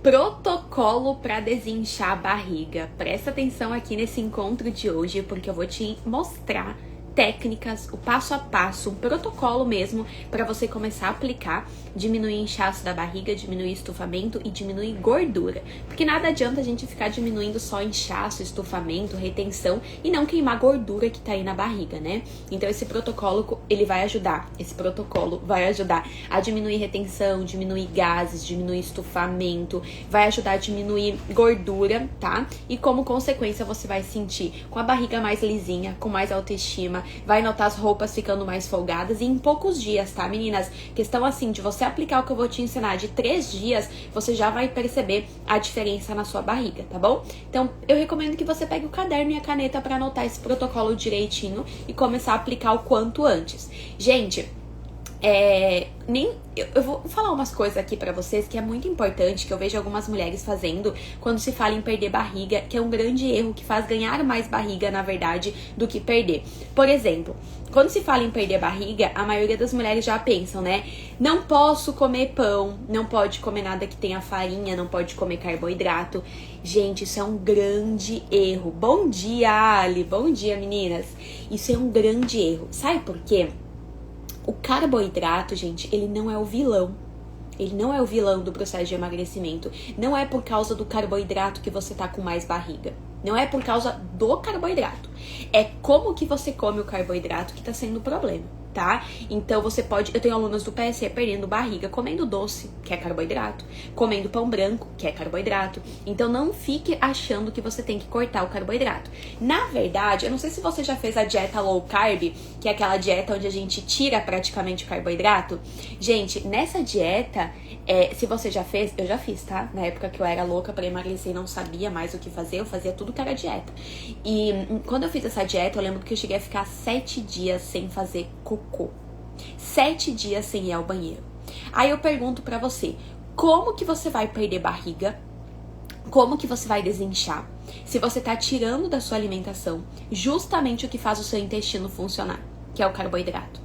Protocolo para desinchar a barriga. Presta atenção aqui nesse encontro de hoje, porque eu vou te mostrar técnicas, o passo a passo, um protocolo mesmo para você começar a aplicar, diminuir inchaço da barriga, diminuir estufamento e diminuir gordura. Porque nada adianta a gente ficar diminuindo só inchaço, estufamento, retenção e não queimar gordura que tá aí na barriga, né? Então esse protocolo, ele vai ajudar, a diminuir retenção, diminuir gases, diminuir estufamento, vai ajudar a diminuir gordura, tá? E como consequência você vai sentir com a barriga mais lisinha, com mais autoestima, vai notar as roupas ficando mais folgadas e em poucos dias, tá, meninas? Questão assim, de você aplicar o que eu vou te ensinar de 3 dias, você já vai perceber a diferença na sua barriga, tá bom? Então, eu recomendo que você pegue o caderno e a caneta pra anotar esse protocolo direitinho e começar a aplicar o quanto antes. Gente, eu vou falar umas coisas aqui pra vocês que é muito importante, que eu vejo algumas mulheres fazendo quando se fala em perder barriga, que é um grande erro que faz ganhar mais barriga, na verdade, do que perder. Por exemplo, quando se fala em perder barriga, a maioria das mulheres já pensam, né? Não posso comer pão, não pode comer nada que tenha farinha, não pode comer carboidrato. Gente, isso é um grande erro. Bom dia, Ali! Bom dia, meninas! Isso é um grande erro. Sabe por quê? O carboidrato, gente, ele não é o vilão. Ele não é o vilão do processo de emagrecimento. Não é por causa do carboidrato que você tá com mais barriga. Não é por causa do carboidrato. É como que você come o carboidrato que tá sendo o problema, tá? Então você pode... Eu tenho alunas do PSE perdendo barriga comendo doce, que é carboidrato. Comendo pão branco, que é carboidrato. Então não fique achando que você tem que cortar o carboidrato. Na verdade, eu não sei se você já fez a dieta low carb, que é aquela dieta onde a gente tira praticamente o carboidrato. Gente, nessa dieta, se você já fez, eu já fiz, tá? Na época que eu era louca pra emagrecer e não sabia mais o que fazer, eu fazia tudo que era dieta. E quando eu fiz essa dieta, eu lembro que eu cheguei a ficar 7 dias sem fazer cocô. 7 dias sem ir ao banheiro. Aí eu pergunto pra você, como que você vai perder barriga? Como que você vai desinchar? Se você tá tirando da sua alimentação justamente o que faz o seu intestino funcionar, que é o carboidrato.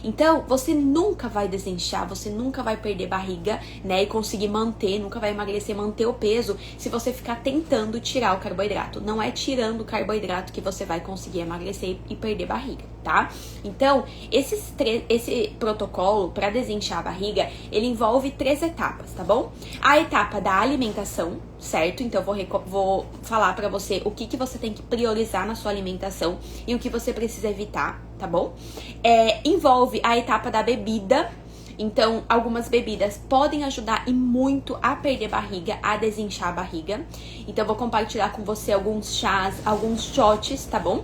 Então, você nunca vai desinchar, você nunca vai perder barriga, né? E conseguir manter, nunca vai emagrecer, manter o peso se você ficar tentando tirar o carboidrato. Não é tirando o carboidrato que você vai conseguir emagrecer e perder barriga, tá? Então, esse protocolo para desinchar a barriga, ele envolve 3 etapas, tá bom? A etapa da alimentação, certo? Então, vou falar pra você o que você tem que priorizar na sua alimentação e o que você precisa evitar, tá bom? Envolve a etapa da bebida. Então, algumas bebidas podem ajudar e muito a perder barriga, a desinchar a barriga. Então, eu vou compartilhar com você alguns chás, alguns shots, tá bom?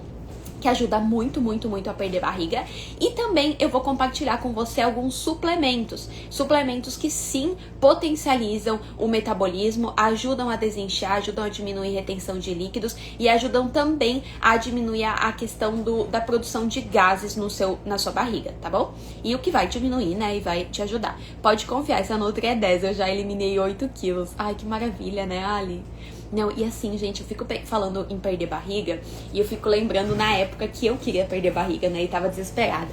Que ajuda muito, muito, muito a perder barriga. E também eu vou compartilhar com você alguns suplementos. Suplementos que sim potencializam o metabolismo, ajudam a desinchar, ajudam a diminuir a retenção de líquidos e ajudam também a diminuir a questão da produção de gases na sua barriga, tá bom? E o que vai diminuir, né, e vai te ajudar. Pode confiar, essa Nutri é 10, eu já eliminei 8 quilos. Ai, que maravilha, né, Ali? Não, e assim, gente, eu fico falando em perder barriga e eu fico lembrando na época que eu queria perder barriga, né, e tava desesperada.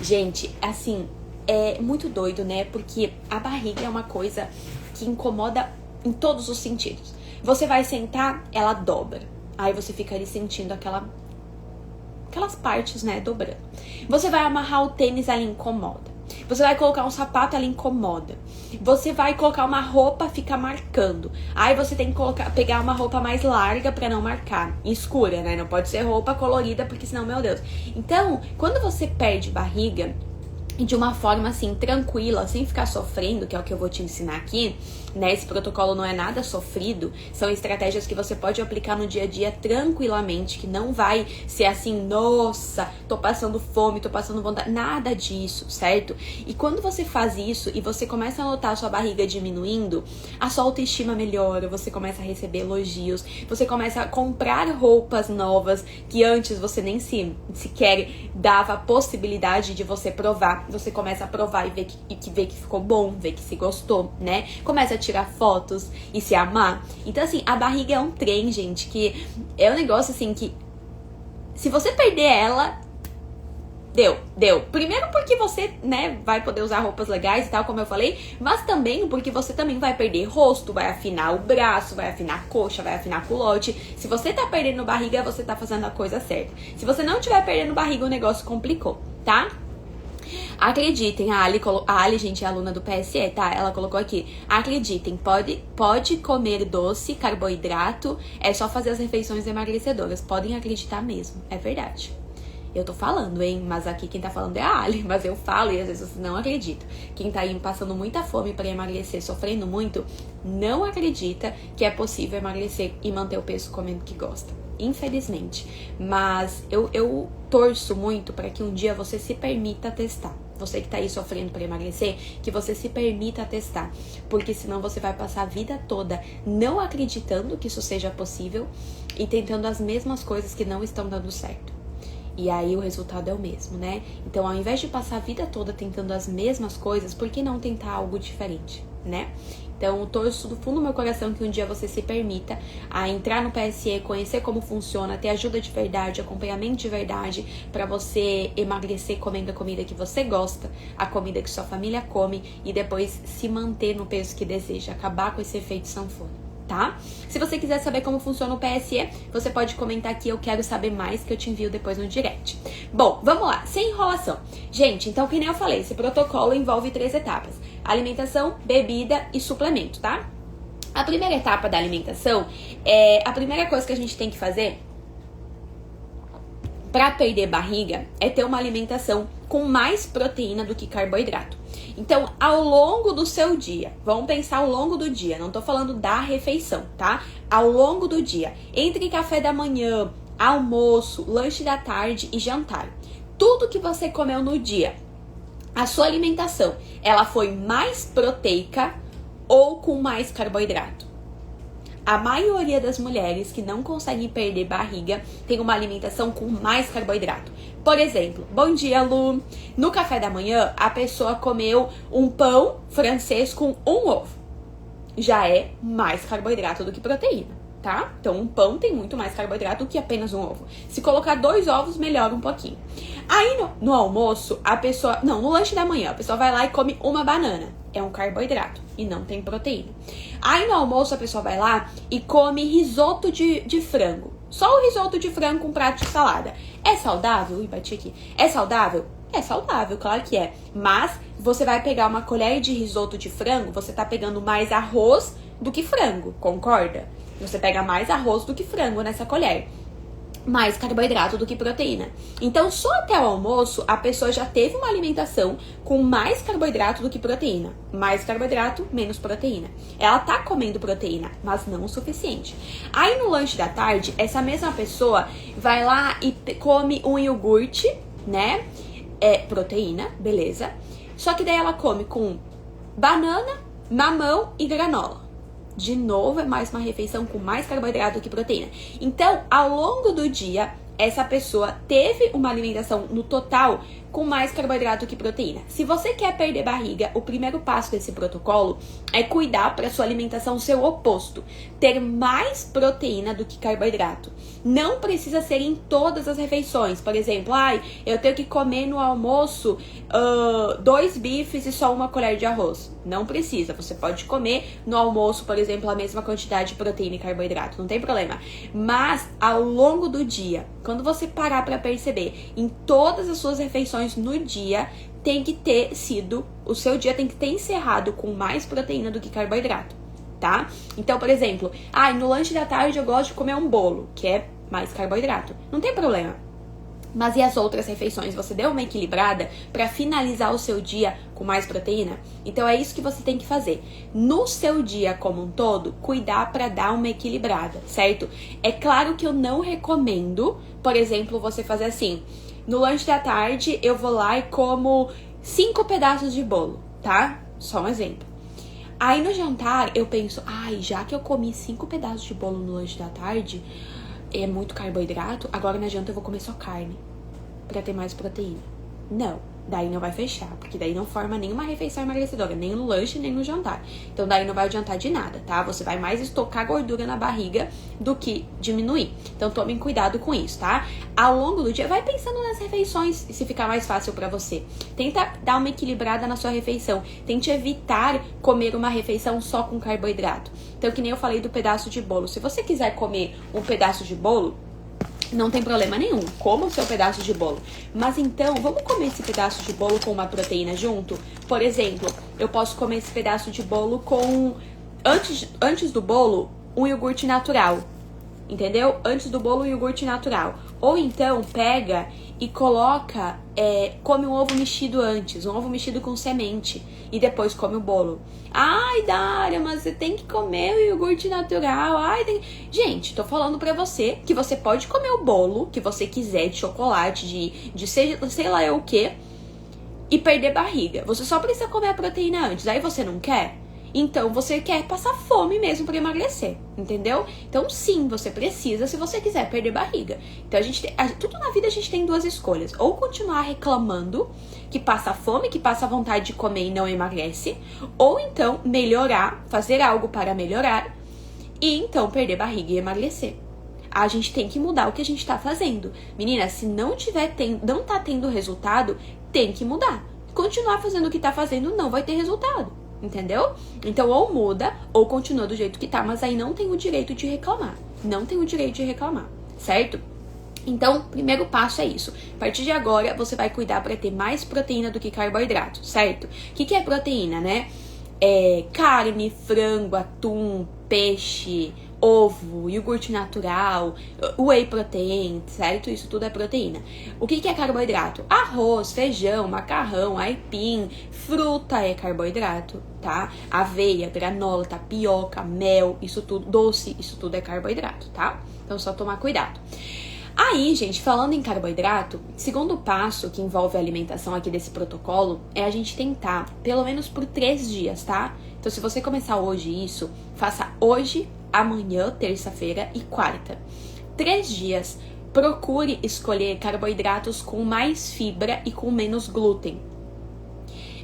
Gente, assim, é muito doido, né, porque a barriga é uma coisa que incomoda em todos os sentidos. Você vai sentar, ela dobra. Aí você fica ali sentindo aquelas partes, né, dobrando. Você vai amarrar o tênis, ela incomoda. Você vai colocar um sapato, ela incomoda. Você vai colocar uma roupa, fica marcando. Aí você tem que pegar uma roupa mais larga pra não marcar. Escura, né? Não pode ser roupa colorida, porque senão, meu Deus. Então, quando você perde barriga de uma forma assim, tranquila, sem ficar sofrendo, que é o que eu vou te ensinar aqui, né? Esse protocolo não é nada sofrido, são estratégias que você pode aplicar no dia a dia tranquilamente, que não vai ser assim, nossa, tô passando fome, tô passando vontade, nada disso, certo? E quando você faz isso e você começa a notar a sua barriga diminuindo, a sua autoestima melhora, você começa a receber elogios, você começa a comprar roupas novas que antes você nem sequer dava a possibilidade de você provar. Você começa a provar e ver que ficou bom, ver que se gostou, né? Começa a tirar fotos e se amar. Então, assim, a barriga é um trem, gente, que é um negócio, assim, que se você perder ela, Deu. Primeiro porque você, né, vai poder usar roupas legais e tal, como eu falei, mas também porque você também vai perder rosto, vai afinar o braço, vai afinar a coxa, vai afinar culote. Se você tá perdendo barriga, você tá fazendo a coisa certa. Se você não tiver perdendo barriga, o negócio complicou, tá? Acreditem, a Ali, gente, é aluna do PSE, tá? Ela colocou aqui. Acreditem, pode comer doce, carboidrato, é só fazer as refeições emagrecedoras. Podem acreditar mesmo, é verdade. Eu tô falando, hein? Mas aqui quem tá falando é a Ali, mas eu falo e às vezes vocês não acreditam. Quem tá aí passando muita fome pra emagrecer, sofrendo muito, não acredita que é possível emagrecer e manter o peso comendo o que gosta. Infelizmente. Mas eu torço muito para que um dia você se permita testar. Você que tá aí sofrendo para emagrecer, que você se permita testar. Porque senão você vai passar a vida toda não acreditando que isso seja possível e tentando as mesmas coisas que não estão dando certo. E aí o resultado é o mesmo, né? Então, ao invés de passar a vida toda tentando as mesmas coisas, por que não tentar algo diferente, né? Então, eu torço do fundo do meu coração que um dia você se permita a entrar no PSE, conhecer como funciona, ter ajuda de verdade, acompanhamento de verdade, pra você emagrecer comendo a comida que você gosta, a comida que sua família come e depois se manter no peso que deseja, acabar com esse efeito sanfona. Tá? Se você quiser saber como funciona o PSE, você pode comentar aqui, eu quero saber mais, que eu te envio depois no direct. Bom, vamos lá, sem enrolação. Gente, então, que nem eu falei, esse protocolo envolve 3 etapas: alimentação, bebida e suplemento, tá? A primeira etapa da alimentação a primeira coisa que a gente tem que fazer para perder barriga é ter uma alimentação com mais proteína do que carboidrato. Então, ao longo do seu dia, vamos pensar ao longo do dia, não tô falando da refeição, tá? Ao longo do dia, entre café da manhã, almoço, lanche da tarde e jantar, tudo que você comeu no dia, a sua alimentação, ela foi mais proteica ou com mais carboidrato? A maioria das mulheres que não conseguem perder barriga tem uma alimentação com mais carboidrato. Por exemplo, bom dia, Lu. No café da manhã, a pessoa comeu um pão francês com um ovo. Já é mais carboidrato do que proteína, tá? Então, um pão tem muito mais carboidrato do que apenas um ovo. Se colocar 2 ovos, melhora um pouquinho. Aí, no almoço, a pessoa... Não, no lanche da manhã, a pessoa vai lá e come uma banana. É um carboidrato e não tem proteína. Aí no almoço a pessoa vai lá e come risoto de frango. Só o risoto de frango com prato de salada. É saudável? Ui, bati aqui. É saudável? É saudável, claro que é. Mas você vai pegar uma colher de risoto de frango, você tá pegando mais arroz do que frango, concorda? Você pega mais arroz do que frango nessa colher. Mais carboidrato do que proteína. Então, só até o almoço, a pessoa já teve uma alimentação com mais carboidrato do que proteína. Mais carboidrato, menos proteína. Ela tá comendo proteína, mas não o suficiente. Aí, no lanche da tarde, essa mesma pessoa vai lá e come um iogurte, né? Proteína, beleza. Só que daí ela come com banana, mamão e granola. De novo, é mais uma refeição com mais carboidrato do que proteína. Então, ao longo do dia, essa pessoa teve uma alimentação no total com mais carboidrato que proteína. Se você quer perder barriga, o primeiro passo desse protocolo é cuidar para sua alimentação ser o oposto. Ter mais proteína do que carboidrato. Não precisa ser em todas as refeições. Por exemplo, eu tenho que comer no almoço 2 bifes e só 1 colher de arroz. Não precisa. Você pode comer no almoço, por exemplo, a mesma quantidade de proteína e carboidrato. Não tem problema. Mas, ao longo do dia, quando você parar para perceber, em todas as suas refeições no dia, tem que ter sido, o seu dia tem que ter encerrado com mais proteína do que carboidrato, tá? Então, por exemplo, no lanche da tarde eu gosto de comer um bolo, que é mais carboidrato. Não tem problema. Mas e as outras refeições? Você deu uma equilibrada para finalizar o seu dia com mais proteína? Então é isso que você tem que fazer. No seu dia como um todo, cuidar para dar uma equilibrada, certo? É claro que eu não recomendo, por exemplo, você fazer assim: no lanche da tarde eu vou lá e como 5 pedaços de bolo, tá? Só um exemplo. Aí no jantar eu penso, já que eu comi 5 pedaços de bolo no lanche da tarde, é muito carboidrato, agora na janta eu vou comer só carne pra ter mais proteína. Não, daí não vai fechar, porque daí não forma nenhuma refeição emagrecedora, nem no lanche, nem no jantar. Então daí não vai adiantar de nada, tá? Você vai mais estocar gordura na barriga do que diminuir. Então tomem cuidado com isso, tá? Ao longo do dia, vai pensando nas refeições, se ficar mais fácil pra você. Tenta dar uma equilibrada na sua refeição. Tente evitar comer uma refeição só com carboidrato. Então, que nem eu falei do pedaço de bolo. Se você quiser comer um pedaço de bolo, não tem problema nenhum, coma o seu pedaço de bolo. Mas então, vamos comer esse pedaço de bolo com uma proteína junto? Por exemplo, eu posso comer esse pedaço de bolo com... Antes do bolo, um iogurte natural. Entendeu? Antes do bolo, um iogurte natural. Ou então, pega e coloca... come um ovo mexido antes. Um ovo mexido com semente. E depois come o bolo. Ai, Dária, mas você tem que comer o iogurte natural. Gente, tô falando pra você que você pode comer o bolo que você quiser, de chocolate, de sei lá o que, e perder barriga. Você só precisa comer a proteína antes. Aí você não quer? Então você quer passar fome mesmo pra emagrecer, entendeu? Então sim, você precisa se você quiser perder barriga. Então tudo na vida a gente tem duas escolhas. Ou continuar reclamando que passa fome, que passa vontade de comer e não emagrece. Ou então melhorar, fazer algo para melhorar e então perder barriga e emagrecer. A gente tem que mudar o que a gente tá fazendo. Menina, se não tá tendo resultado, tem que mudar. Continuar fazendo o que tá fazendo não vai ter resultado. Entendeu? Então, ou muda, ou continua do jeito que tá, mas aí não tem o direito de reclamar. Não tem o direito de reclamar, certo? Então, primeiro passo é isso. A partir de agora, você vai cuidar para ter mais proteína do que carboidrato, certo? O que é proteína, né? Carne, frango, atum, peixe, ovo, iogurte natural, whey protein, certo? Isso tudo é proteína. O que é carboidrato? Arroz, feijão, macarrão, aipim, fruta é carboidrato, tá? Aveia, granola, tapioca, mel, isso tudo, doce, isso tudo é carboidrato, tá? Então só tomar cuidado. Aí, gente, falando em carboidrato, segundo passo que envolve a alimentação aqui desse protocolo é a gente tentar, pelo menos por 3 dias, tá? Então, se você começar hoje isso, faça hoje, amanhã, terça-feira e quarta. 3 dias, procure escolher carboidratos com mais fibra e com menos glúten.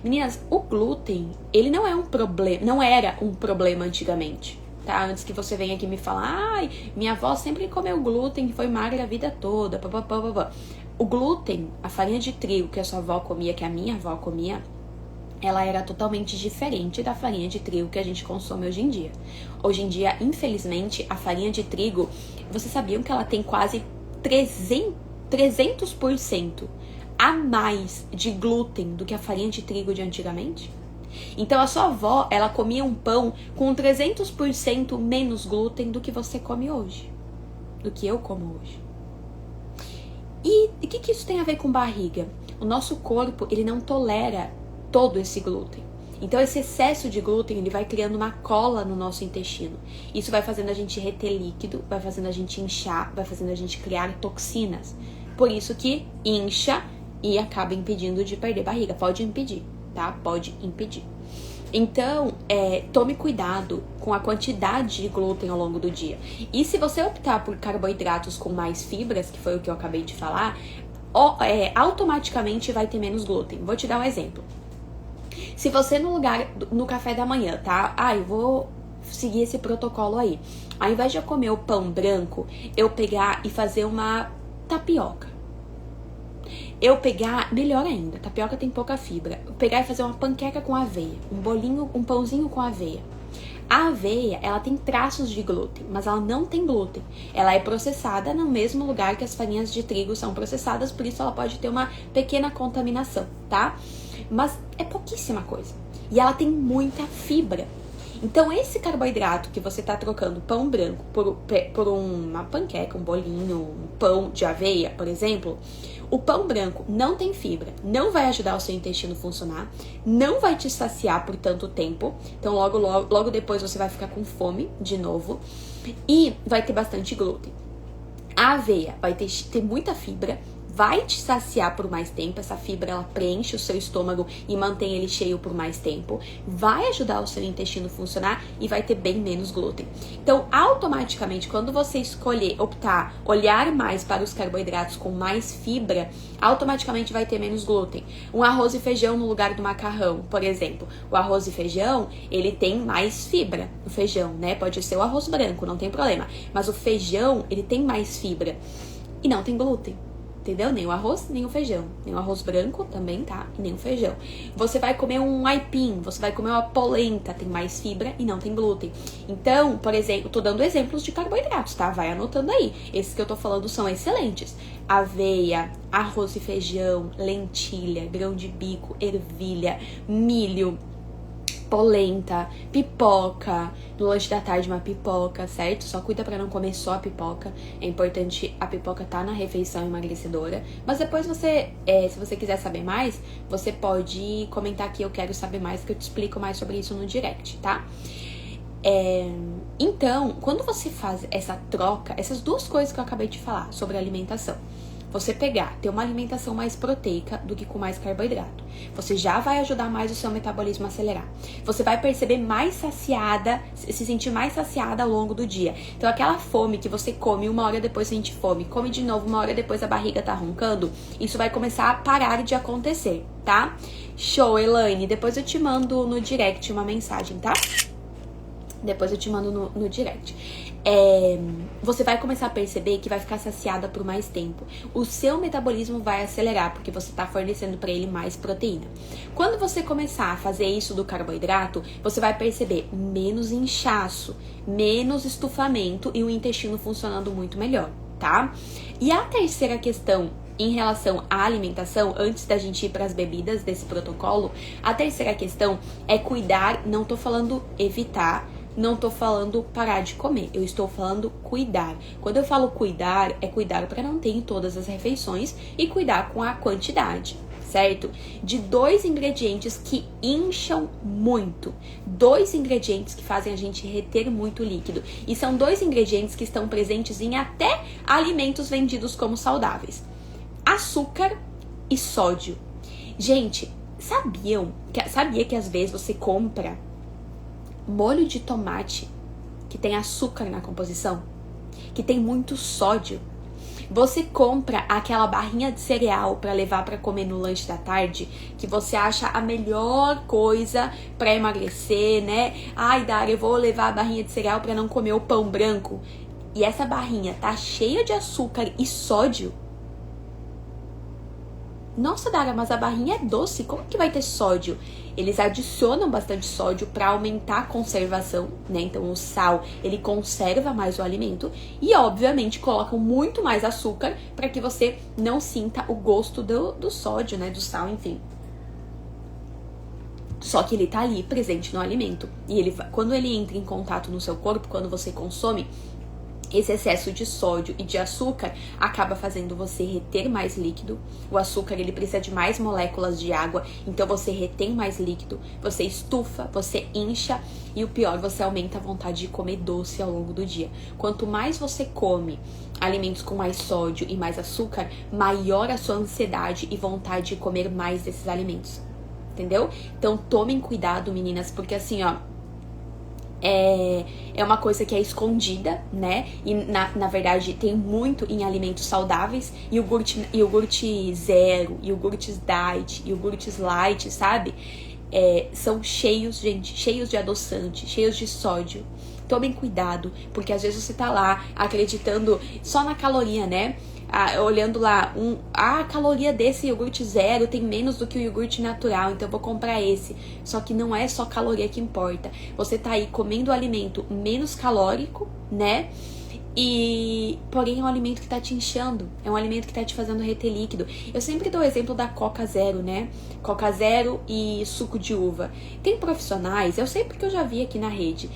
Meninas, o glúten, ele não é um problema, não era um problema antigamente. Tá? Antes que você venha aqui me falar, ai, minha avó sempre comeu glúten, foi magra a vida toda, papapá. O glúten, a farinha de trigo que a sua avó comia, que a minha avó comia, ela era totalmente diferente da farinha de trigo que a gente consome hoje em dia. Hoje em dia, infelizmente, a farinha de trigo, vocês sabiam que ela tem quase 300% a mais de glúten do que a farinha de trigo de antigamente? Então a sua avó, ela comia um pão com 300% menos glúten do que você come hoje, do que eu como hoje. E o que isso tem a ver com barriga? O nosso corpo, ele não tolera todo esse glúten. Então esse excesso de glúten, ele vai criando uma cola no nosso intestino. Isso vai fazendo a gente reter líquido, vai fazendo a gente inchar, vai fazendo a gente criar toxinas. Por isso que incha e acaba impedindo de perder barriga. Pode impedir. Tá? Pode impedir. Então, tome cuidado com a quantidade de glúten ao longo do dia. E se você optar por carboidratos com mais fibras, que foi o que eu acabei de falar, automaticamente vai ter menos glúten. Vou te dar um exemplo. Se você no café da manhã, tá? Eu vou seguir esse protocolo aí. Ao invés de eu comer o pão branco, eu pegar e fazer uma tapioca. Melhor ainda, tapioca tem pouca fibra. Pegar e fazer uma panqueca com aveia, um pãozinho com aveia. A aveia, ela tem traços de glúten, mas ela não tem glúten. Ela é processada no mesmo lugar que as farinhas de trigo são processadas, por isso ela pode ter uma pequena contaminação, tá? Mas é pouquíssima coisa. E ela tem muita fibra. Então, esse carboidrato que você tá trocando pão branco por uma panqueca, um bolinho, um pão de aveia, por exemplo, o pão branco não tem fibra, não vai ajudar o seu intestino a funcionar, não vai te saciar por tanto tempo, então logo depois você vai ficar com fome de novo e vai ter bastante glúten. A aveia vai ter muita fibra, vai te saciar por mais tempo. Essa fibra, ela preenche o seu estômago e mantém ele cheio por mais tempo. Vai ajudar o seu intestino a funcionar e vai ter bem menos glúten. Então, automaticamente, quando você optar, olhar mais para os carboidratos com mais fibra, automaticamente vai ter menos glúten. Um arroz e feijão no lugar do macarrão, por exemplo. O arroz e feijão, ele tem mais fibra. O feijão, né? Pode ser o arroz branco, não tem problema. Mas o feijão, ele tem mais fibra. E não tem glúten. Entendeu? Nem o arroz, nem o feijão. Nem o arroz branco também, tá? E nem o feijão. Você vai comer um aipim, você vai comer uma polenta, tem mais fibra e não tem glúten. Então, por exemplo, tô dando exemplos de carboidratos, tá? Vai anotando aí. Esses que eu tô falando são excelentes. Aveia, arroz e feijão, lentilha, grão de bico, ervilha, milho, polenta, pipoca, no lanche da tarde uma pipoca, certo? Só cuida pra não comer só a pipoca. É importante a pipoca tá na refeição emagrecedora. Mas depois você, se você quiser saber mais, você pode comentar aqui, eu quero saber mais, que eu te explico mais sobre isso no direct, tá? Então, quando você faz essa troca, essas duas coisas que eu acabei de falar sobre alimentação, você ter uma alimentação mais proteica do que com mais carboidrato, você já vai ajudar mais o seu metabolismo a acelerar. Você vai perceber mais saciada, se sentir mais saciada ao longo do dia. Então aquela fome que você come, 1 hora depois sente fome, come de novo, 1 hora depois a barriga tá roncando, isso vai começar a parar de acontecer, tá? Show, Elaine. Depois eu te mando no direct uma mensagem, tá? Depois eu te mando no direct. Você vai começar a perceber que vai ficar saciada por mais tempo. O seu metabolismo vai acelerar, porque você está fornecendo para ele mais proteína. Quando você começar a fazer isso do carboidrato, você vai perceber menos inchaço, menos estufamento e o intestino funcionando muito melhor, tá? E a terceira questão em relação à alimentação, antes da gente ir para as bebidas desse protocolo, a terceira questão é cuidar, não tô falando evitar, não tô falando parar de comer, eu estou falando cuidar. Quando eu falo cuidar, é cuidar para não ter em todas as refeições e cuidar com a quantidade, certo? De 2 ingredientes que incham muito, 2 ingredientes que fazem a gente reter muito líquido. E são 2 ingredientes que estão presentes em até alimentos vendidos como saudáveis: açúcar e sódio. Gente, sabia que às vezes você compra molho de tomate que tem açúcar na composição, que tem muito sódio? Você compra aquela barrinha de cereal para levar para comer no lanche da tarde, que você acha a melhor coisa para emagrecer, né? Ai, Dara, eu vou levar a barrinha de cereal para não comer o pão branco. E essa barrinha tá cheia de açúcar e sódio. Nossa, Dara, mas a barrinha é doce, como que vai ter sódio? Eles adicionam bastante sódio para aumentar a conservação, né? Então o sal, ele conserva mais o alimento e obviamente colocam muito mais açúcar para que você não sinta o gosto do sódio, né? Do sal, enfim. Só que ele tá ali presente no alimento e quando ele entra em contato no seu corpo, quando você consome, esse excesso de sódio e de açúcar acaba fazendo você reter mais líquido. O açúcar, ele precisa de mais moléculas de água, então você retém mais líquido, você estufa, você incha e o pior, você aumenta a vontade de comer doce ao longo do dia. Quanto mais você come alimentos com mais sódio e mais açúcar, maior a sua ansiedade e vontade de comer mais desses alimentos. Entendeu? Então tomem cuidado, meninas, porque assim, ó, é uma coisa que é escondida, né? E na verdade tem muito em alimentos saudáveis. Iogurte zero, iogurtes diet, iogurtes light, sabe? São cheios, gente, cheios de adoçante, cheios de sódio. Tomem cuidado, porque às vezes você tá lá acreditando só na caloria, né? Olhando lá, a caloria desse iogurte zero tem menos do que o iogurte natural, então eu vou comprar esse. Só que não é só caloria que importa. Você tá aí comendo um alimento menos calórico, né? Porém é um alimento que tá te inchando, é um alimento que tá te fazendo reter líquido. Eu sempre dou o exemplo da Coca Zero, né? Coca Zero e suco de uva. Tem profissionais, eu sei porque eu já vi aqui na rede,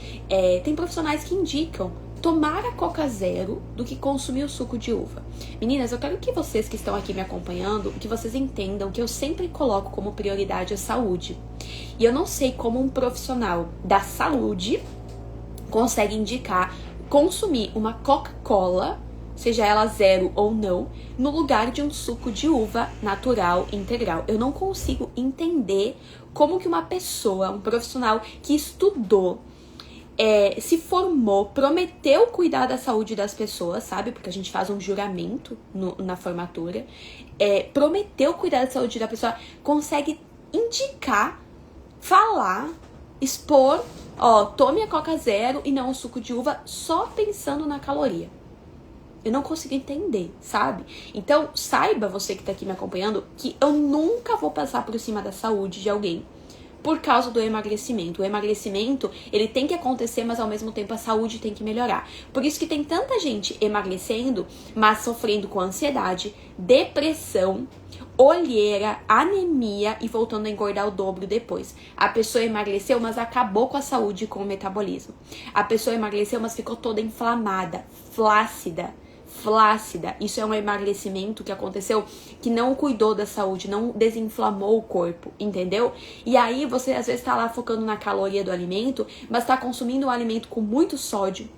tem profissionais que indicam tomar a Coca Zero do que consumir o suco de uva. Meninas, eu quero que vocês que estão aqui me acompanhando, que vocês entendam que eu sempre coloco como prioridade a saúde. E eu não sei como um profissional da saúde consegue indicar consumir uma Coca-Cola seja ela zero ou não, no lugar de um suco de uva natural integral. Eu não consigo entender como que uma pessoa, um profissional que estudou, se formou, prometeu cuidar da saúde das pessoas, sabe? Porque a gente faz um juramento na formatura. Prometeu cuidar da saúde da pessoa, consegue indicar, falar, expor, tome a Coca Zero e não o suco de uva, só pensando na caloria. Eu não consigo entender, sabe? Então, saiba, você que tá aqui me acompanhando, que eu nunca vou passar por cima da saúde de alguém por causa do emagrecimento. O emagrecimento, ele tem que acontecer, mas ao mesmo tempo a saúde tem que melhorar. Por isso que tem tanta gente emagrecendo, mas sofrendo com ansiedade, depressão, olheira, anemia e voltando a engordar o dobro depois. A pessoa emagreceu, mas acabou com a saúde e com o metabolismo. A pessoa emagreceu, mas ficou toda inflamada, flácida. Isso é um emagrecimento que aconteceu, que não cuidou da saúde, não desinflamou o corpo, entendeu? E aí você às vezes tá lá focando na caloria do alimento, mas tá consumindo um alimento com muito sódio,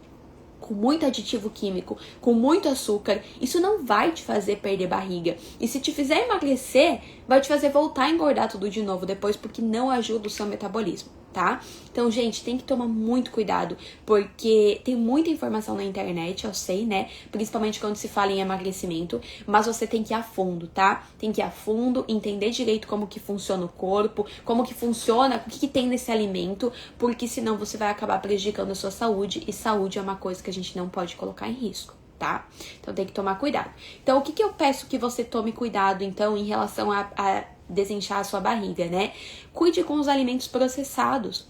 com muito aditivo químico, com muito açúcar. Isso não vai te fazer perder barriga. E se te fizer emagrecer, vai te fazer voltar a engordar tudo de novo depois, porque não ajuda o seu metabolismo, tá? Então, gente, tem que tomar muito cuidado, porque tem muita informação na internet, eu sei, né? Principalmente quando se fala em emagrecimento, mas você tem que ir a fundo, tá? Tem que ir a fundo, entender direito como que funciona o corpo, como que funciona, o que tem nesse alimento, porque senão você vai acabar prejudicando a sua saúde, e saúde é uma coisa que a gente não pode colocar em risco, tá? Então tem que tomar cuidado. Então, o que eu peço que você tome cuidado, então, em relação a desinchar a sua barriga, né? Cuide com os alimentos processados.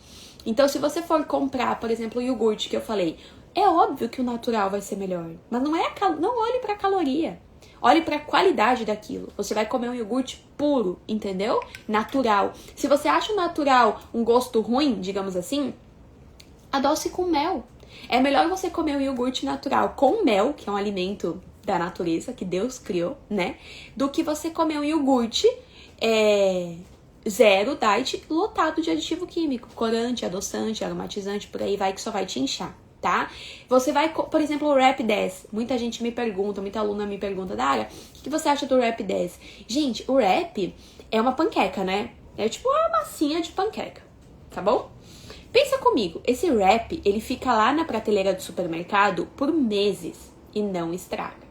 Então, se você for comprar, por exemplo, o iogurte que eu falei, é óbvio que o natural vai ser melhor, mas não olhe para caloria. Olhe para a qualidade daquilo. Você vai comer um iogurte puro, entendeu? Natural. Se você acha o natural um gosto ruim, digamos assim, adoce com mel. É melhor você comer um iogurte natural com mel, que é um alimento da natureza, que Deus criou, né? Do que você comer um iogurte zero diet, lotado de aditivo químico, corante, adoçante, aromatizante, por aí vai, que só vai te inchar, tá? Você vai, por exemplo, o Rap 10. Muita gente me pergunta, muita aluna me pergunta, Dara, o que você acha do Rap 10? Gente, o Rap é uma panqueca, né? É tipo uma massinha de panqueca, tá bom? Pensa comigo, esse Rap, ele fica lá na prateleira do supermercado por meses e não estraga.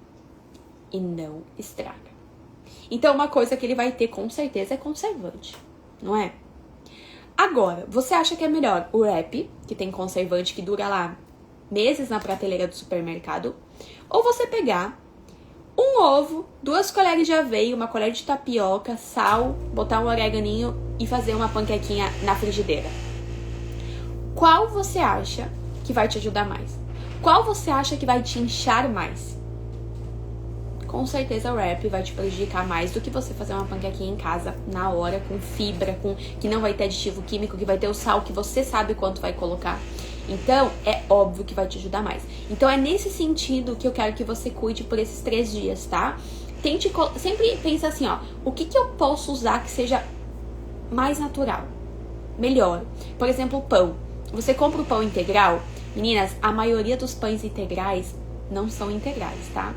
Então, uma coisa que ele vai ter com certeza é conservante, não é? Agora, você acha que é melhor o Rap, que tem conservante que dura lá meses na prateleira do supermercado, ou você pegar um ovo, 2 colheres de aveia, uma colher de tapioca, sal, botar um oreganinho e fazer uma panquequinha na frigideira? Qual você acha que vai te ajudar mais? Qual você acha que vai te inchar mais? Com certeza o Rap vai te prejudicar mais do que você fazer uma panquequinha em casa, na hora, com fibra, que não vai ter aditivo químico, que vai ter o sal que você sabe quanto vai colocar. Então, é óbvio que vai te ajudar mais. Então, é nesse sentido que eu quero que você cuide por esses 3 dias, tá? Sempre pensa assim, ó, o que eu posso usar que seja mais natural, melhor? Por exemplo, o pão. Você compra o pão integral? Meninas, a maioria dos pães integrais não são integrais, tá?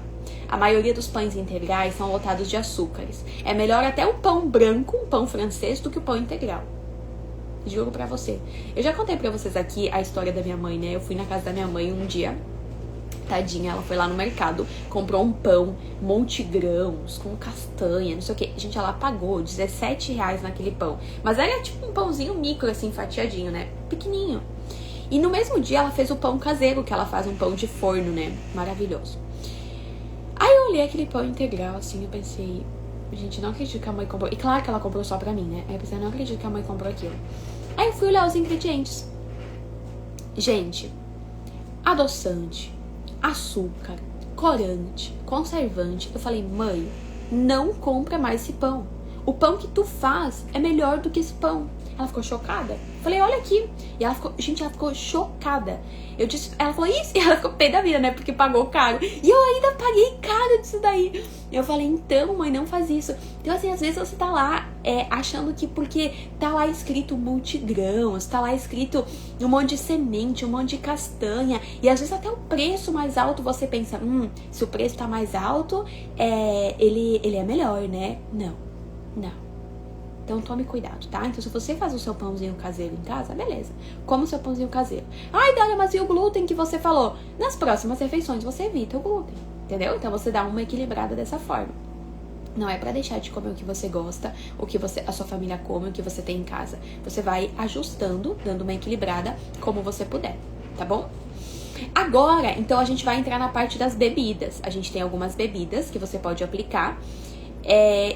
A maioria dos pães integrais são lotados de açúcares. É melhor até o pão branco, um pão francês, do que o pão integral. Juro pra você. Eu já contei pra vocês aqui a história da minha mãe, né? Eu fui na casa da minha mãe um dia. Tadinha, ela foi lá no mercado, comprou um pão, multigrãos, com castanha, não sei o que. Gente, ela pagou R$17 naquele pão. Mas era tipo um pãozinho micro, assim, fatiadinho, né? Pequenininho. E no mesmo dia ela fez o pão caseiro, que ela faz um pão de forno, né? Maravilhoso. Aí eu olhei aquele pão integral, assim, eu pensei, gente, não acredito que a mãe comprou. E claro que ela comprou só pra mim, né? Aí eu pensei, não acredito que a mãe comprou aquilo. Aí eu fui olhar os ingredientes. Gente, adoçante, açúcar, corante, conservante. Eu falei, mãe, não compra mais esse pão. O pão que tu faz é melhor do que esse pão. Ela ficou chocada. Falei, olha aqui. E ela ficou, gente, ela ficou chocada. Eu disse, ela falou, isso? E ela ficou pé da vida, né? Porque pagou caro. E eu ainda paguei caro disso daí. Eu falei, então, mãe, não faz isso. Então, assim, às vezes você tá lá achando que porque tá lá escrito multigrãos, tá lá escrito um monte de semente, um monte de castanha. E às vezes até o preço mais alto você pensa, se o preço tá mais alto, ele é melhor, né? Não. Então tome cuidado, tá? Então se você faz o seu pãozinho caseiro em casa, beleza. Como o seu pãozinho caseiro. Ai, Dália, mas e o glúten que você falou? Nas próximas refeições você evita o glúten, entendeu? Então você dá uma equilibrada dessa forma. Não é pra deixar de comer o que você gosta, o que a sua família come, o que você tem em casa. Você vai ajustando, dando uma equilibrada como você puder, tá bom? Agora, então a gente vai entrar na parte das bebidas. A gente tem algumas bebidas que você pode aplicar.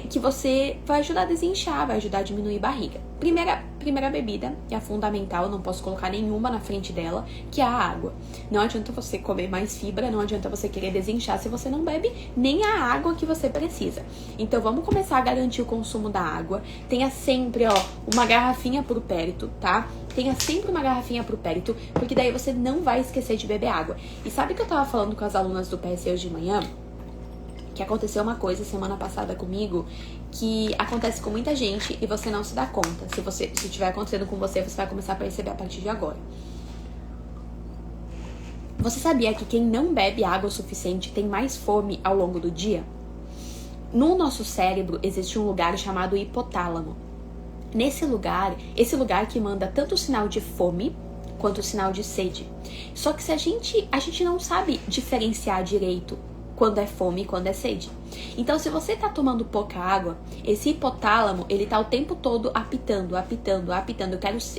Que você vai ajudar a desinchar, vai ajudar a diminuir barriga. Primeira bebida, que é a fundamental, não posso colocar nenhuma na frente dela, que é a água. Não adianta você comer mais fibra, não adianta você querer desinchar se você não bebe nem a água que você precisa. Então vamos começar a garantir o consumo da água. Tenha sempre, uma garrafinha por perto, tá? Tenha sempre uma garrafinha por perto, porque daí você não vai esquecer de beber água. E sabe que eu tava falando com as alunas do PS hoje de manhã? Que aconteceu uma coisa semana passada comigo que acontece com muita gente e você não se dá conta. Se estiver acontecendo com você, você vai começar a perceber a partir de agora. Você sabia que quem não bebe água o suficiente tem mais fome ao longo do dia? No nosso cérebro existe um lugar chamado hipotálamo. Esse lugar que manda tanto o sinal de fome quanto o sinal de sede. Só que se a gente não sabe diferenciar direito quando é fome e quando é sede. Então, se você tá tomando pouca água, esse hipotálamo, ele tá o tempo todo apitando.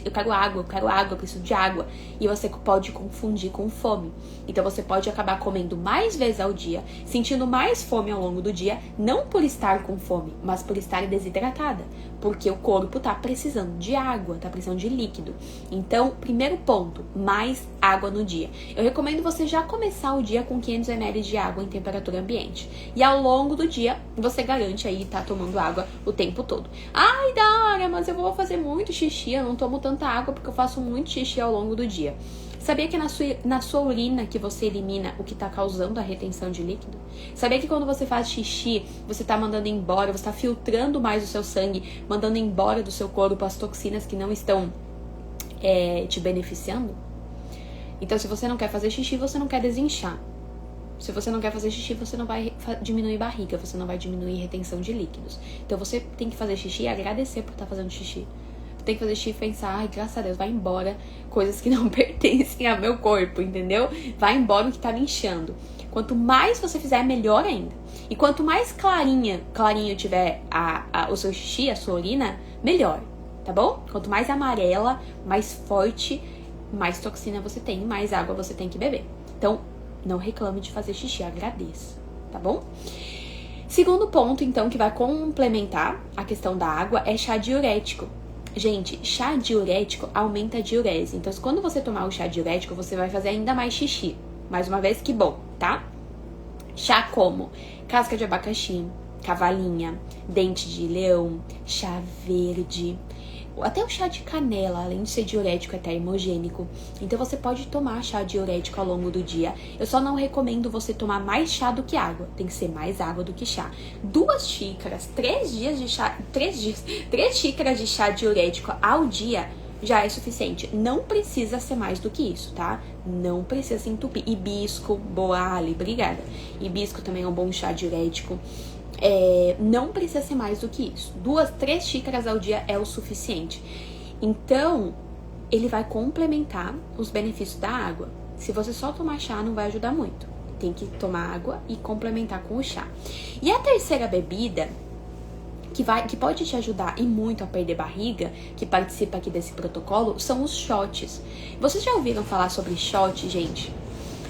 Eu quero água, eu preciso de água. E você pode confundir com fome. Então, você pode acabar comendo mais vezes ao dia, sentindo mais fome ao longo do dia, não por estar com fome, mas por estar desidratada. Porque o corpo tá precisando de água, tá precisando de líquido. Então, primeiro ponto, mais água no dia. Eu recomendo você já começar o dia com 500 ml de água em temperatura ambiente. E ao longo do dia, você garante aí tá tomando água o tempo todo. Ai, Dara, mas eu vou fazer muito xixi, eu não tomo tanta água porque eu faço muito xixi ao longo do dia. Sabia que na sua urina que você elimina o que tá causando a retenção de líquido? Sabia que quando você faz xixi, você tá mandando embora, você tá filtrando mais o seu sangue, mandando embora do seu corpo as toxinas que não estão te beneficiando? Então, se você não quer fazer xixi, você não quer desinchar. Se você não quer fazer xixi, você não vai diminuir barriga, você não vai diminuir retenção de líquidos. Então, você tem que fazer xixi e agradecer por estar fazendo xixi. Tem que fazer xixi e pensar, ai, graças a Deus, vai embora coisas que não pertencem ao meu corpo, entendeu? Vai embora o que tá me inchando. Quanto mais você fizer, melhor ainda. E quanto mais clarinho tiver o seu xixi, a sua urina, melhor, tá bom? Quanto mais amarela, mais forte, mais toxina você tem, mais água você tem que beber. Então, não reclame de fazer xixi, agradeça, tá bom? Segundo ponto, então, que vai complementar a questão da água é chá diurético. Gente, chá diurético aumenta a diurese. Então, quando você tomar o chá diurético, você vai fazer ainda mais xixi. Mais uma vez, que bom, tá? Chá como casca de abacaxi, cavalinha, dente de leão, chá verde, até o chá de canela, além de ser diurético, é termogênico. Então você pode tomar chá diurético ao longo do dia. Eu só não recomendo você tomar mais chá do que água. Tem que ser mais água do que chá. 2 xícaras, 3 xícaras de chá diurético ao dia já é suficiente. Não precisa ser mais do que isso, tá? Não precisa se entupir. Hibisco, boale, obrigada. Hibisco também é um bom chá diurético. Não precisa ser mais do que isso. 2, 3 xícaras ao dia é o suficiente. Então, ele vai complementar os benefícios da água. Se você só tomar chá, não vai ajudar muito. Tem que tomar água e complementar com o chá. E a terceira bebida, que pode te ajudar e muito a perder barriga, que participa aqui desse protocolo, são os shots. Vocês já ouviram falar sobre shot, gente?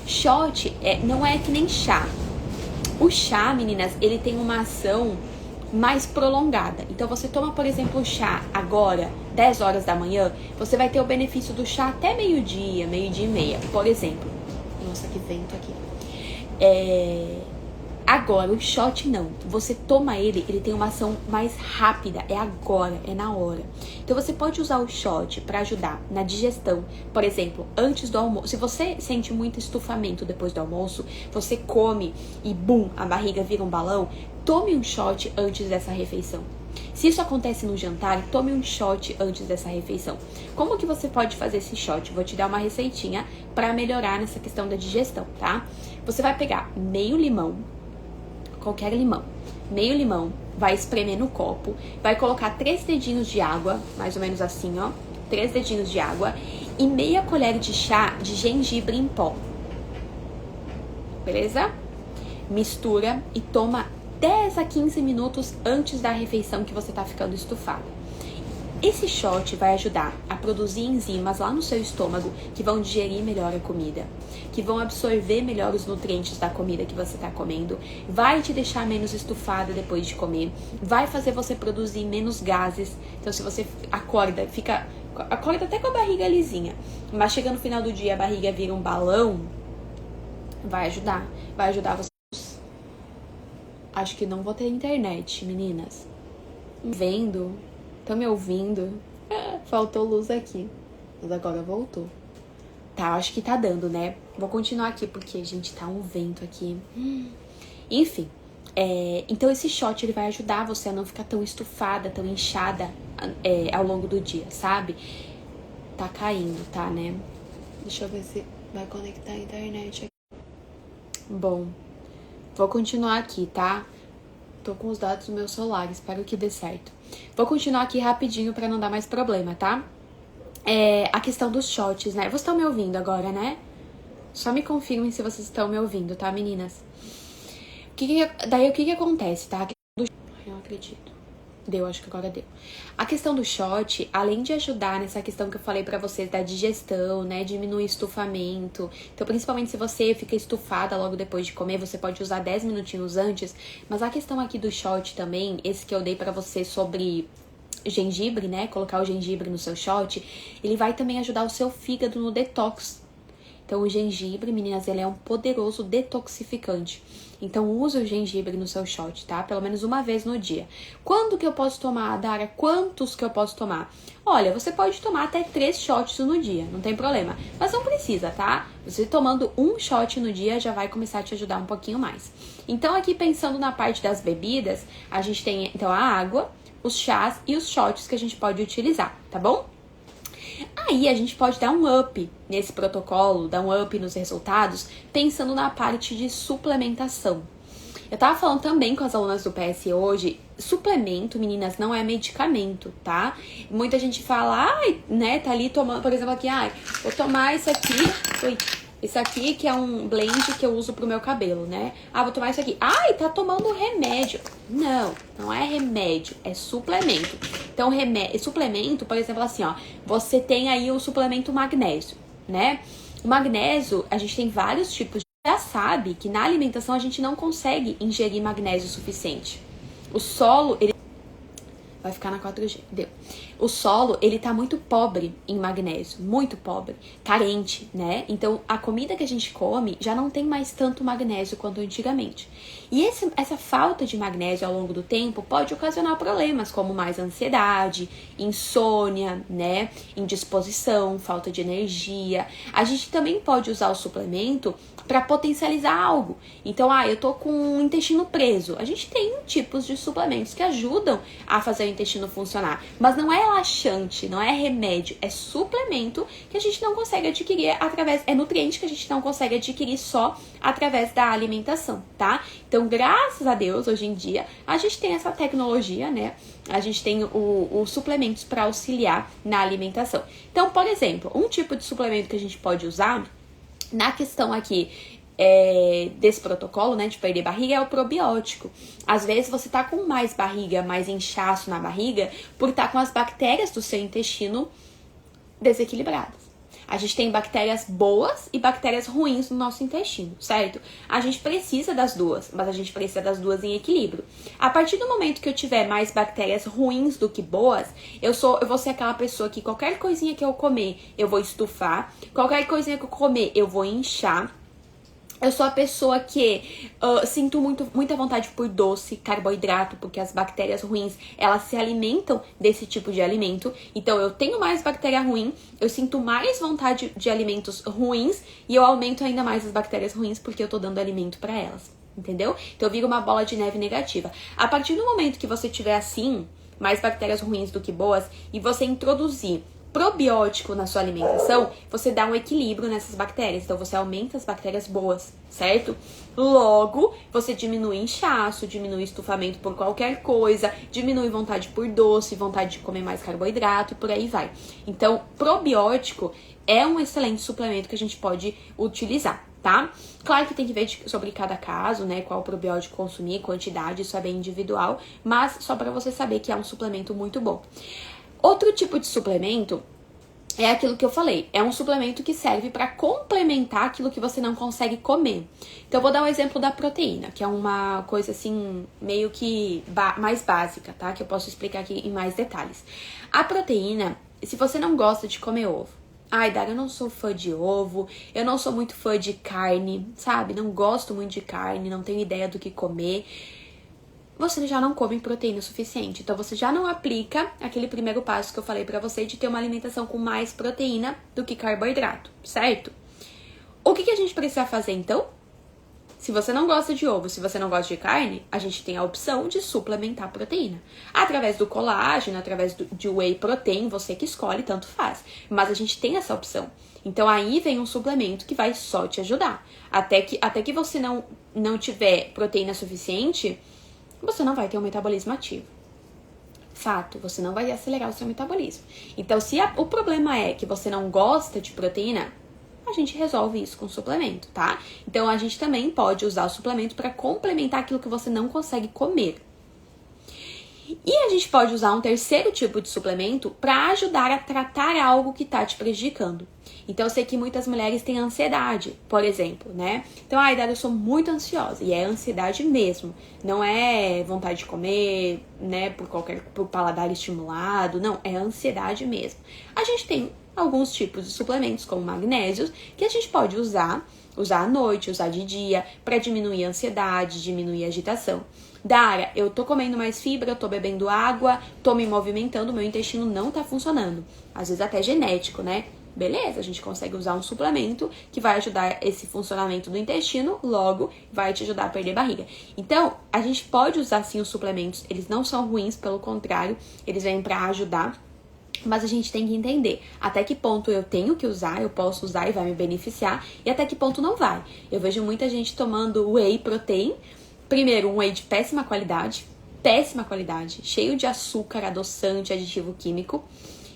Shot não é que nem chá. O chá, meninas, ele tem uma ação mais prolongada. Então, você toma, por exemplo, o chá agora, 10 horas da manhã, você vai ter o benefício do chá até meio-dia, meio-dia e meia, por exemplo. Nossa, que vento aqui. Agora, o shot não. Você toma ele tem uma ação mais rápida. É agora, é na hora. Então, você pode usar o shot para ajudar na digestão. Por exemplo, antes do almoço. Se você sente muito estufamento depois do almoço, você come e bum, a barriga vira um balão, tome um shot antes dessa refeição. Se isso acontece no jantar, tome um shot antes dessa refeição. Como que você pode fazer esse shot? Vou te dar uma receitinha para melhorar nessa questão da digestão, tá? Você vai pegar meio limão, qualquer limão, meio limão, vai espremer no copo, vai colocar 3 dedinhos de água, mais ou menos assim, ó, 3 dedinhos de água e meia colher de chá de gengibre em pó. Beleza? Mistura e toma 10 a 15 minutos antes da refeição que você tá ficando estufado. Esse shot vai ajudar a produzir enzimas lá no seu estômago que vão digerir melhor a comida, que vão absorver melhor os nutrientes da comida que você está comendo, vai te deixar menos estufada depois de comer, vai fazer você produzir menos gases. Então, se você acorda até com a barriga lisinha, mas chega no final do dia a barriga vira um balão, vai ajudar você. Acho que não vou ter internet, meninas. Vendo? Estão me ouvindo? Faltou luz aqui. Mas agora voltou. Tá, acho que tá dando, né? Vou continuar aqui porque, gente, tá um vento aqui. Enfim. Então esse shot, ele vai ajudar você a não ficar tão estufada, tão inchada ao longo do dia, sabe? Tá caindo, tá, né? Deixa eu ver se vai conectar a internet aqui. Bom, vou continuar aqui, tá? Tô com os dados do meu celular, espero que dê certo. Vou continuar aqui rapidinho pra não dar mais problema, tá? A questão dos shots, né? Vocês estão me ouvindo agora, né? Só me confirmem se vocês estão me ouvindo, tá, meninas? Daí o que acontece, tá? Ai, não acredito. Deu, acho que agora deu. A questão do shot, além de ajudar nessa questão que eu falei pra vocês da digestão, né, diminuir estufamento. Então, principalmente se você fica estufada logo depois de comer, você pode usar 10 minutinhos antes. Mas a questão aqui do shot também, esse que eu dei pra você sobre gengibre, né, colocar o gengibre no seu shot, ele vai também ajudar o seu fígado no detox. Então, o gengibre, meninas, ele é um poderoso detoxificante. Então, use o gengibre no seu shot, tá? Pelo menos uma vez no dia. Quando que eu posso tomar, Dara? Quantos que eu posso tomar? Olha, você pode tomar até 3 shots no dia, não tem problema. Mas não precisa, tá? Você tomando um shot no dia já vai começar a te ajudar um pouquinho mais. Então, aqui pensando na parte das bebidas, a gente tem, então, a água, os chás e os shots que a gente pode utilizar, tá bom? Aí a gente pode dar um up nesse protocolo, dar um up nos resultados, pensando na parte de suplementação. Eu tava falando também com as alunas do PS hoje, suplemento, meninas, não é medicamento, tá? Muita gente fala, né, tá ali tomando, por exemplo, aqui, vou tomar isso aqui, esse aqui que é um blend que eu uso pro meu cabelo, né? Vou tomar isso aqui. Tá tomando remédio. Não é remédio, é suplemento. Então, suplemento, por exemplo, assim, ó, você tem aí o suplemento magnésio, né? O magnésio, a gente tem vários tipos. Já sabe que na alimentação a gente não consegue ingerir magnésio suficiente. O solo, ele vai ficar na 4G, deu. O solo, ele tá muito pobre em magnésio, muito pobre, carente, né? Então, a comida que a gente come já não tem mais tanto magnésio quanto antigamente. E essa falta de magnésio ao longo do tempo pode ocasionar problemas como mais ansiedade, insônia, né? Indisposição, falta de energia. A gente também pode usar o suplemento para potencializar algo. Então, eu tô com o intestino preso. A gente tem tipos de suplementos que ajudam a fazer o intestino funcionar, mas não é laxante, não é remédio, é suplemento que a gente não consegue adquirir é nutriente que a gente não consegue adquirir só através da alimentação, tá? Então, graças a Deus, hoje em dia, a gente tem essa tecnologia, né? A gente tem os suplementos para auxiliar na alimentação. Então, por exemplo, um tipo de suplemento que a gente pode usar na questão aqui desse protocolo, né, de perder barriga, é o probiótico. Às vezes você tá com mais barriga, mais inchaço na barriga, por estar com as bactérias do seu intestino desequilibradas. A gente tem bactérias boas e bactérias ruins no nosso intestino, certo? A gente precisa das duas, mas a gente precisa das duas em equilíbrio. A partir do momento que eu tiver mais bactérias ruins do que boas, eu vou ser aquela pessoa que qualquer coisinha que eu comer, eu vou estufar. Qualquer coisinha que eu comer, eu vou inchar. Eu sou a pessoa que sinto muita vontade por doce, carboidrato, porque as bactérias ruins, elas se alimentam desse tipo de alimento. Então, eu tenho mais bactéria ruim, eu sinto mais vontade de alimentos ruins e eu aumento ainda mais as bactérias ruins porque eu tô dando alimento pra elas, entendeu? Então, vira uma bola de neve negativa. A partir do momento que você tiver assim, mais bactérias ruins do que boas, e você introduzir probiótico na sua alimentação, você dá um equilíbrio nessas bactérias. Então, você aumenta as bactérias boas, certo? Logo, você diminui inchaço, diminui estufamento por qualquer coisa, diminui vontade por doce, vontade de comer mais carboidrato e por aí vai. Então, probiótico é um excelente suplemento que a gente pode utilizar, tá? Claro que tem que ver sobre cada caso, né? Qual probiótico consumir, quantidade, isso é bem individual, mas só pra você saber que é um suplemento muito bom. Outro tipo de suplemento é aquilo que eu falei, é um suplemento que serve para complementar aquilo que você não consegue comer. Então, eu vou dar um exemplo da proteína, que é uma coisa assim, meio que mais básica, tá? Que eu posso explicar aqui em mais detalhes. A proteína, se você não gosta de comer ovo, ai, Dara, eu não sou fã de ovo, eu não sou muito fã de carne, sabe? Não gosto muito de carne, não tenho ideia do que comer. Você já não come proteína suficiente. Então, você já não aplica aquele primeiro passo que eu falei pra você de ter uma alimentação com mais proteína do que carboidrato, certo? O que a gente precisa fazer, então? Se você não gosta de ovo, se você não gosta de carne, a gente tem a opção de suplementar proteína. Através do colágeno, através de whey protein, você que escolhe, tanto faz. Mas a gente tem essa opção. Então, aí vem um suplemento que vai só te ajudar. Até que você não tiver proteína suficiente, você não vai ter um metabolismo ativo. Fato, você não vai acelerar o seu metabolismo. Então, se o problema é que você não gosta de proteína, a gente resolve isso com suplemento, tá? Então, a gente também pode usar o suplemento para complementar aquilo que você não consegue comer. E a gente pode usar um terceiro tipo de suplemento para ajudar a tratar algo que tá te prejudicando. Então, eu sei que muitas mulheres têm ansiedade, por exemplo, né? Então, ai, Dara, eu sou muito ansiosa. E é ansiedade mesmo. Não é vontade de comer, né, por paladar estimulado. Não, é ansiedade mesmo. A gente tem alguns tipos de suplementos, como magnésios, que a gente pode usar à noite, usar de dia, para diminuir a ansiedade, diminuir a agitação. Dara, eu tô comendo mais fibra, eu tô bebendo água, tô me movimentando, meu intestino não tá funcionando. Às vezes até genético, né? Beleza, a gente consegue usar um suplemento que vai ajudar esse funcionamento do intestino, logo vai te ajudar a perder barriga. Então, a gente pode usar sim os suplementos, eles não são ruins, pelo contrário, eles vêm pra ajudar. Mas a gente tem que entender até que ponto eu tenho que usar, eu posso usar e vai me beneficiar, e até que ponto não vai. Eu vejo muita gente tomando whey protein, primeiro um whey de péssima qualidade, cheio de açúcar, adoçante, aditivo químico,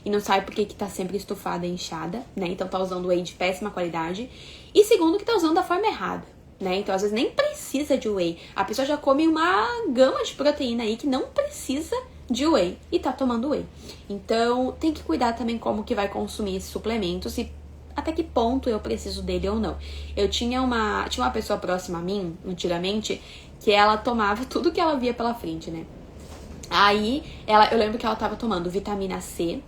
e não sabe por que tá sempre estufada e inchada, né? Então tá usando whey de péssima qualidade. E segundo, que tá usando da forma errada, né? Então às vezes nem precisa de whey. A pessoa já come uma gama de proteína aí que não precisa de whey e tá tomando whey. Então tem que cuidar também como que vai consumir esses suplementos e até que ponto eu preciso dele ou não. Eu tinha uma pessoa próxima a mim, antigamente, que ela tomava tudo que ela via pela frente, né? Aí eu lembro que ela tava tomando vitamina C,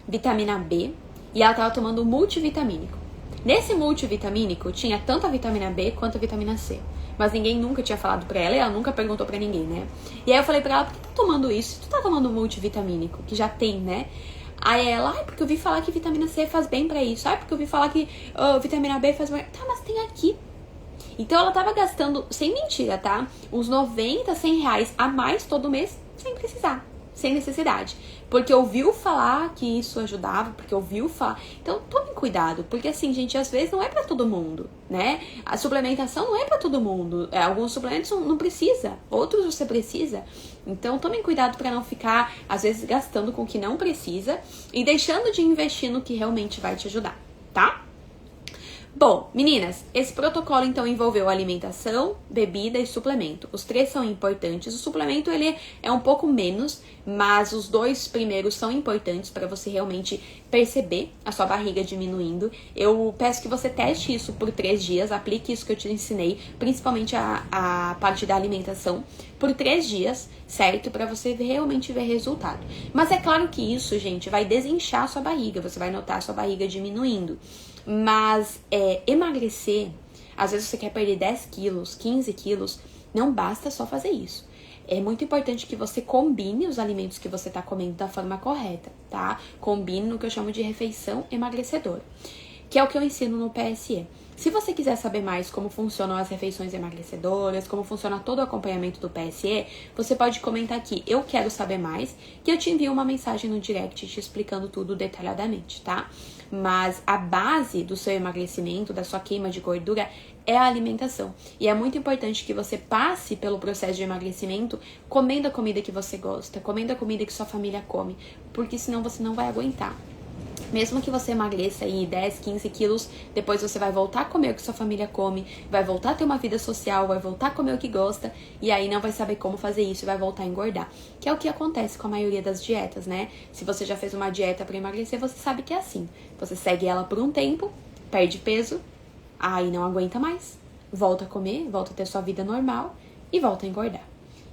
vitamina B e ela tava tomando multivitamínico. Nesse multivitamínico tinha tanto a vitamina B quanto a vitamina C. Mas ninguém nunca tinha falado pra ela e ela nunca perguntou pra ninguém, né? E aí eu falei pra ela, por que tu tá tomando isso? Tu tá tomando multivitamínico, que já tem, né? Aí ela, porque eu ouvi falar que vitamina C faz bem pra isso. Porque eu ouvi falar que vitamina B faz bem. Tá, mas tem aqui. Então ela tava gastando, sem mentira, tá? Uns 90, 100 reais a mais todo mês, sem precisar, sem necessidade. Porque ouviu falar que isso ajudava, porque ouviu falar. Então, tome cuidado, porque assim, gente, às vezes não é pra todo mundo, né? A suplementação não é pra todo mundo. Alguns suplementos não precisa, outros você precisa. Então, tome cuidado pra não ficar, às vezes, gastando com o que não precisa e deixando de investir no que realmente vai te ajudar, tá? Bom, meninas, esse protocolo então envolveu alimentação, bebida e suplemento. Os três são importantes. O suplemento ele é um pouco menos, mas os dois primeiros são importantes para você realmente perceber a sua barriga diminuindo. Eu peço que você teste isso por 3 dias, aplique isso que eu te ensinei, principalmente a parte da alimentação, por 3 dias, certo? Para você realmente ver resultado. Mas é claro que isso, gente, vai desinchar a sua barriga, você vai notar a sua barriga diminuindo. Mas emagrecer, Às vezes você quer perder 10 quilos, 15 quilos, não basta só fazer isso. É muito importante que você combine os alimentos que você está comendo da forma correta, tá? Combine no que eu chamo de refeição emagrecedora, que é o que eu ensino no PSE. Se você quiser saber mais como funcionam as refeições emagrecedoras, como funciona todo o acompanhamento do PSE, você pode comentar aqui, eu quero saber mais, que eu te envio uma mensagem no direct te explicando tudo detalhadamente, tá? Mas a base do seu emagrecimento, da sua queima de gordura, é a alimentação. E é muito importante que você passe pelo processo de emagrecimento comendo a comida que você gosta, comendo a comida que sua família come, porque senão você não vai aguentar. Mesmo que você emagreça aí 10, 15 quilos, depois você vai voltar a comer o que sua família come, vai voltar a ter uma vida social, vai voltar a comer o que gosta, e aí não vai saber como fazer isso e vai voltar a engordar. Que é o que acontece com a maioria das dietas, né? Se você já fez uma dieta para emagrecer, você sabe que é assim. Você segue ela por um tempo, perde peso, aí não aguenta mais, volta a comer, volta a ter sua vida normal e volta a engordar.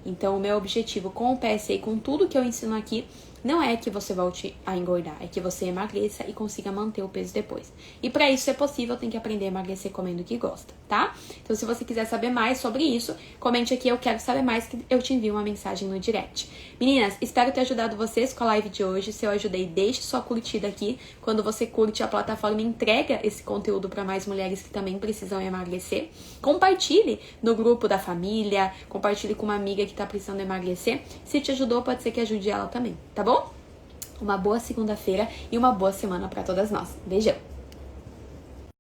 Então, o meu objetivo com o PSE e com tudo que eu ensino aqui não é que você volte a engordar, é que você emagreça e consiga manter o peso depois. E para isso ser possível, tem que aprender a emagrecer comendo o que gosta, tá? Então, se você quiser saber mais sobre isso, comente aqui, eu quero saber mais, que eu te envio uma mensagem no direct. Meninas, espero ter ajudado vocês com a live de hoje. Se eu ajudei, deixe sua curtida aqui. Quando você curte, a plataforma entrega esse conteúdo para mais mulheres que também precisam emagrecer. Compartilhe no grupo da família, compartilhe com uma amiga que tá precisando emagrecer. Se te ajudou, pode ser que ajude ela também, tá bom? Uma boa segunda-feira e uma boa semana para todas nós. Beijão!